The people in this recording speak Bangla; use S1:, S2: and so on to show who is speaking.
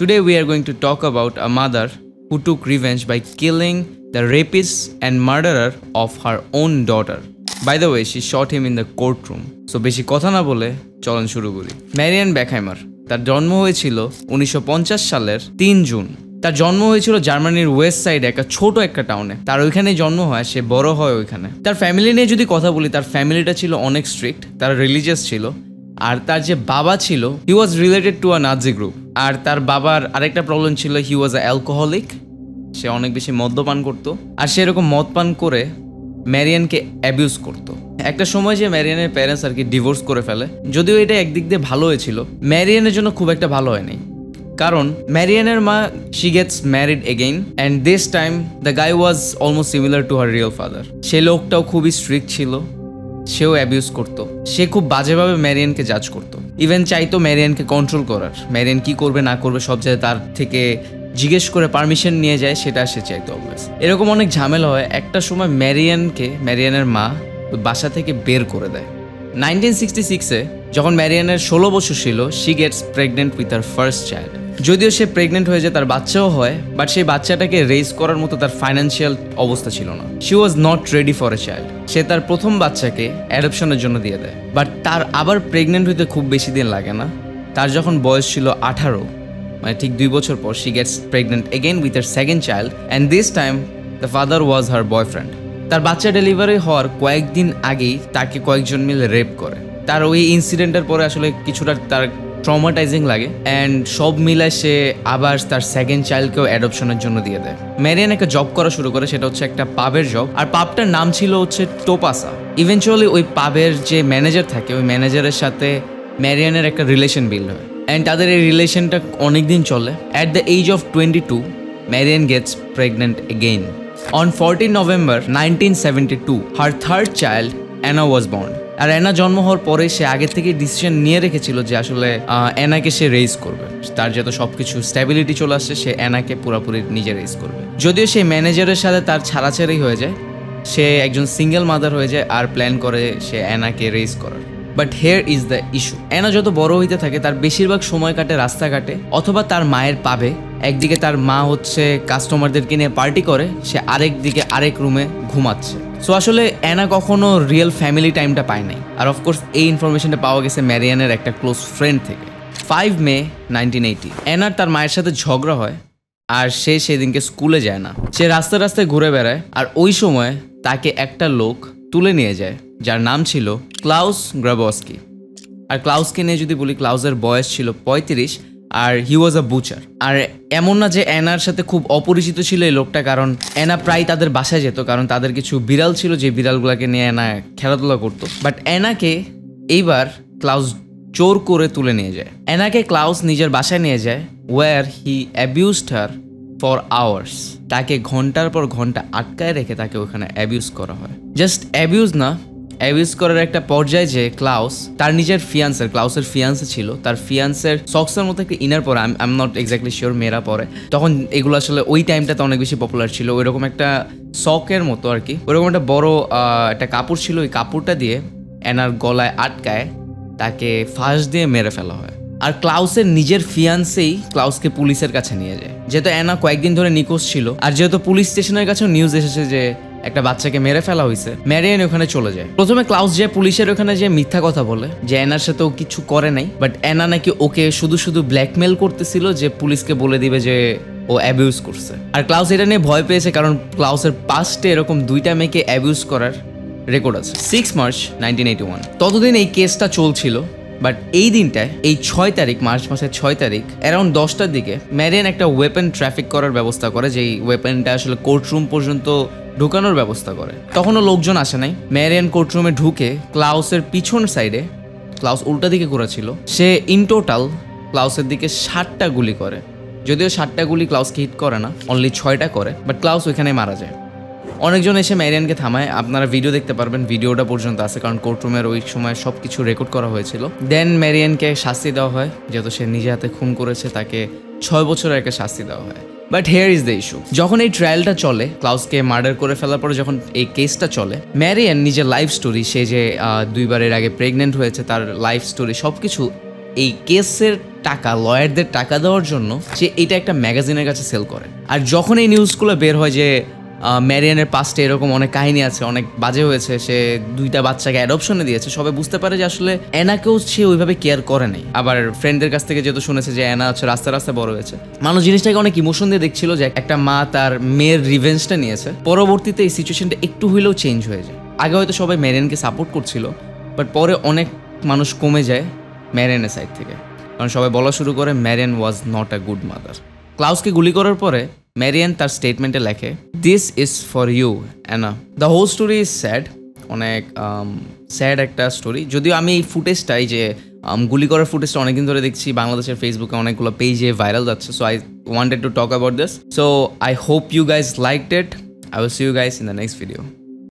S1: Today we are going to talk about a mother who took revenge by killing the rapist and murderer of her own daughter. By the way, she shot him in the courtroom. So বেশি কথা না বলে চলন শুরু করি। ম্যারিয়ান বেকহাইমার, তার জন্ম হয়েছিল 1950 সালের 3 জুন। তার জন্ম হয়েছিল জার্মানির ওয়েস্ট সাইডে ছোট একটা টাউনে। তার ওইখানে জন্ম হয়, সে বড় হয় ওইখানে। তার ফ্যামিলি নিয়ে যদি কথা বলি, তার ফ্যামিলিটা ছিল অনেক স্ট্রিক্ট, তারা রিলিজিয়াস ছিল। আর তার যে বাবা ছিল, হি ওয়াজ রিলেটেড টু আ নাজি গ্রুপ। আর তার বাবার আরেকটা প্রবলেম ছিল, হি ওয়াজ আ অ্যালকোহলিক। সে অনেক বেশি মদ্যপান করতো, আর সে এরকম মদ পান করে ম্যারিয়ানকে অ্যাবিউজ করতো। একটা সময় যে ম্যারিয়ানের প্যারেন্টস আর কি ডিভোর্স করে ফেলে। যদিও এটা একদিক দিয়ে ভালো হয়েছিল, ম্যারিয়ানের জন্য খুব একটা ভালো হয়নি। কারণ ম্যারিয়ানের মা, she gets married again, and this time the guy was almost similar to her real father. সে লোকটাও খুবই স্ট্রিক্ট ছিল, সেও অ্যাবিউজ করতো। সে খুব বাজেভাবে ম্যারিয়ানকে জাজ করতো, ইভেন চাইতো ম্যারিয়ানকে কন্ট্রোল করার। ম্যারিয়ান কি করবে না করবে সব জায়গায় তার থেকে জিজ্ঞেস করে পারমিশন নিয়ে যায়, সেটা সে চাইতো অলওয়েজ। এরকম অনেক ঝামেলা হয়। একটা সময় ম্যারিয়ানের মা বাসা থেকে বের করে দেয়। 1966-এ যখন ম্যারিয়ানের 16 বছর ছিল, she gets pregnant with her first child. যদিও সে প্রেগনেন্ট হয়ে যায়, তার বাচ্চাও হয়, বাট সেই বাচ্চাটাকে রেজ করার মতো তার ফাইন্যান্সিয়াল অবস্থা ছিল না। She was not ready for a child. সে তার প্রথম বাচ্চাকে অ্যাডপশনের জন্য দিয়ে দেয়, বাট তার আবার প্রেগনেন্ট হইতে খুব বেশি দিন লাগে না। তার যখন বয়স ছিল 18, মানে ঠিক 2 বছর পর, she gets pregnant again with her second child, and this time the father was her boyfriend. তার বাচ্চা ডেলিভারি হওয়ার কয়েকদিন আগেই তাকে কয়েকজন মিলে রেপ করে। তার ওই ইনসিডেন্টের পরে আসলে কিছুটা তার ট্রমাটাইজিং লাগে, অ্যান্ড সব মিলায় সে আবার তার সেকেন্ড চাইল্ডকেও অ্যাডপশনের জন্য দিয়ে দেয়। ম্যারিয়ান একটা জব করা শুরু করে, সেটা হচ্ছে একটা পাবের জব, আর পাবটার নাম ছিল হচ্ছে টোপাসা। ইভেনচুয়ালি ওই পাবের যে ম্যানেজার থাকে, ওই ম্যানেজারের সাথে ম্যারিয়ানের একটা রিলেশন বিল্ড হয়, অ্যান্ড তাদের এই রিলেশনটা অনেকদিন চলে। At the age of 22, Marianne gets pregnant again. On 14 November 1972, her third child, Anna, was born. আর অ্যানা জন্ম হওয়ার পরে সে আগে থেকে ডিসিশন নিয়ে রেখেছিল যে আসলে অ্যানাকে সে রেজ করবে। তার যত সবকিছু স্ট্যাবিলিটি চলে আসছে, সে অ্যানাকে পুরোপুরি নিজে রেজ করবে। যদিও সেই ম্যানেজারের সাথে তার ছাড়াছাড়ি হয়ে যায়, সে একজন সিঙ্গেল মাদার হয়ে যায়, আর প্ল্যান করে সে অ্যানাকে রেজ করার। But here is the issue, Anna যত বড় হইতে থাকে, তার বেশিরভাগ সময় কাটে রাস্তাঘাটে অথবা তার মায়ের পাবে। একদিকে তার মা হচ্ছে কাস্টমারদেরকে নিয়ে পার্টি করে, সে আরেকদিকে আরেক রুমে ঘুমাচ্ছে। সো আসলে অ্যানা কখনো রিয়েল ফ্যামিলি টাইমটা পায় নাই। আর অফকোর্স এই ইনফরমেশনটা পাওয়া গেছে ম্যারিয়ানের একটা ক্লোজ ফ্রেন্ড থেকে। 5 মে 1980, অ্যানার তার মায়ের সাথে ঝগড়া হয়, আর সে সেদিনকে স্কুলে যায় না। সে রাস্তায় রাস্তায় ঘুরে বেড়ায়, আর ওই সময় তাকে একটা লোক তুলে নিয়ে যায়, যার নাম ছিল ক্লাউস গ্রাবস্কি। আর ক্লাউসকে নিয়ে যদি বলি, ক্লাউসের বয়স ছিল 35, আর হি ওয়াজ আ বুচার। আর এমন না যে অ্যানার সাথে খুব অপরিচিত ছিল এই লোকটা, কারণ অ্যানা প্রায় তাদের বাসায় যেত, কারণ তাদের কিছু বিড়াল ছিল, যে বিড়ালগুলোকে নিয়ে অ্যানা খেলাধুলা করতো। বাট অ্যানাকে এইবার ক্লাউস জোর করে তুলে নিয়ে যায়। অ্যানাকে ক্লাউস নিজের বাসায় নিয়ে যায়, where he abused her for hours. তাকে ঘন্টার পর ঘন্টা আটকায় রেখে তাকে ওখানে অ্যাবিউজ করা হয়। জাস্ট অ্যাবিউজ না, অ্যাবিউজ করার একটা পর্যায়ে যে ক্লাউস তার নিজের ক্লাউসের ফিয়ান্সে ছিল, তার ফিয়ান্সের সক্সের মতো একটা ইনার পরে, I am not exactly sure, মেয়েরা পরে তখন এগুলো আসলে ওই টাইমটাতে অনেক বেশি পপুলার ছিল। ওইরকম একটা সকের মতো আর কি, ওইরকম একটা বড় একটা কাপড় ছিল, ওই কাপড়টা দিয়ে অ্যানার গলায় আটকায় তাকে ফাঁস দিয়ে মেরে ফেলা হয়। আর ক্লাউসের নিজের ফিয়ান্সেই ক্লাউসকে পুলিশের কাছে নিয়ে যায়, যেহেতু অ্যানা কয়েকদিন ধরে নিখোঁজ ছিল, আর যেহেতু পুলিশ স্টেশনের কাছেও নিউজ এসেছে যে একটা বাচ্চাকে মেরে ফেলা হয়েছে। ম্যারিয়ান ওখানে চলে যায়। প্রথমে ক্লাউস যে পুলিশের ওখানে যে মিথ্যা কথা বলে যে অ্যানার সাথে ও কিছু করে নাই, বাট অ্যানা নাকি ওকে শুধু শুধু ব্ল্যাকমেল করতেছিল যে পুলিশকে বলে দিবে যে ও অ্যাবিউজ করছে। আর ক্লাউস এটা নিয়ে ভয় পেয়েছে, কারণ ক্লাউসের পাস্টে এরকম 2টা মেয়েকে অ্যাবিউজ করার রেকর্ড আছে। 6 মার্চ 1981, ততদিন এই কেসটা চলছিল। বাট এই দিনটায়, এই 6 তারিখ, মার্চ মাসের 6 তারিখ অ্যারাউন্ড 10টার দিকে, ম্যারিয়ান একটা ওয়েপন ট্রাফিক করার ব্যবস্থা করে, যেই ওয়েপনটা আসলে কোর্টরুম পর্যন্ত ঢুকানোর ব্যবস্থা করে। তখনও লোকজন আসে নাই। ম্যারিয়ান কোর্টরুমে ঢুকে ক্লাউসের পিছন সাইডে, ক্লাউস উল্টা দিকে করেছিল, সে ইন টোটাল ক্লাউসের দিকে 7টা গুলি করে। যদিও 7টা গুলি ক্লাউসকে হিট করে না, অনলি 6টা করে, বাট ক্লাউস ওইখানে মারা যায়। অনেকজন এসে ম্যারিয়ানকে থামায়, আপনারা ভিডিও দেখতে পারবেন, ভিডিওটা পর্যন্ত আছে, কারণ কোর্টরুমের ওই সময় সব কিছু রেকর্ড করা হয়েছিল। দেন ম্যারিয়ানকে শাস্তি দেওয়া হয়, যেহেতু সে নিজে হাতে খুন করেছে, তাকে 6 বছরের একটা শাস্তি দেওয়া হয়। But here is the issue, যখন এই ট্রায়ালটা চলে, ক্লাউসকে মার্ডার করে ফেলার পরে যখন এই কেসটা চলে, ম্যারিয়ান নিজের লাইফ স্টোরি, সে যে 2বার এর আগে প্রেগনেন্ট হয়েছে, তার লাইফ স্টোরি সব কিছু এই কেসের টাকা লয়ারদের টাকা দেওয়ার জন্য সে এটা একটা ম্যাগাজিনের কাছে সেল করে। আর যখন এই নিউজগুলো বের হয় যে ম্যারিয়ানের পাস্টে এরকম অনেক কাহিনী আছে, অনেক বাজে হয়েছে, সে 2টা বাচ্চাকে অ্যাডপশনে দিয়েছে, সবাই বুঝতে পারে যে আসলে অ্যানাকেও সে ওইভাবে কেয়ার করে নাই। আবার ফ্রেন্ডদের কাছ থেকে যেহেতু শুনেছে যে অ্যানা হচ্ছে রাস্তায় রাস্তায় বড় হয়েছে, মানুষ জিনিসটাকে অনেক ইমোশন দিয়ে দেখছিল যে একটা মা তার মেয়ের রিভেঞ্জটা নিয়েছে। পরবর্তীতে এই সিচুয়েশনটা একটু হইলেও চেঞ্জ হয়ে যায়। আগে হয়তো সবাই ম্যারিয়ানকে সাপোর্ট করছিল, বাট পরে অনেক মানুষ কমে যায় ম্যারিয়ানের সাইড থেকে, কারণ সবাই বলা শুরু করে Marianne was not a good mother. ক্লাউসকে গুলি করার পরে ম্যারিয়ান তার স্টেটমেন্টে লেখে, this is for you Anna. The whole story is sad, অনেক স্যাড একটা স্টোরি। যদিও আমি এই ফুটেজটাই যে গুলি করার ফুটেজটা অনেকদিন ধরে দেখছি, বাংলাদেশের ফেসবুকে অনেকগুলো পেজে ভাইরাল যাচ্ছে, so I wanted to talk about this. So I hope you guys liked it. I will see you guys in the next video.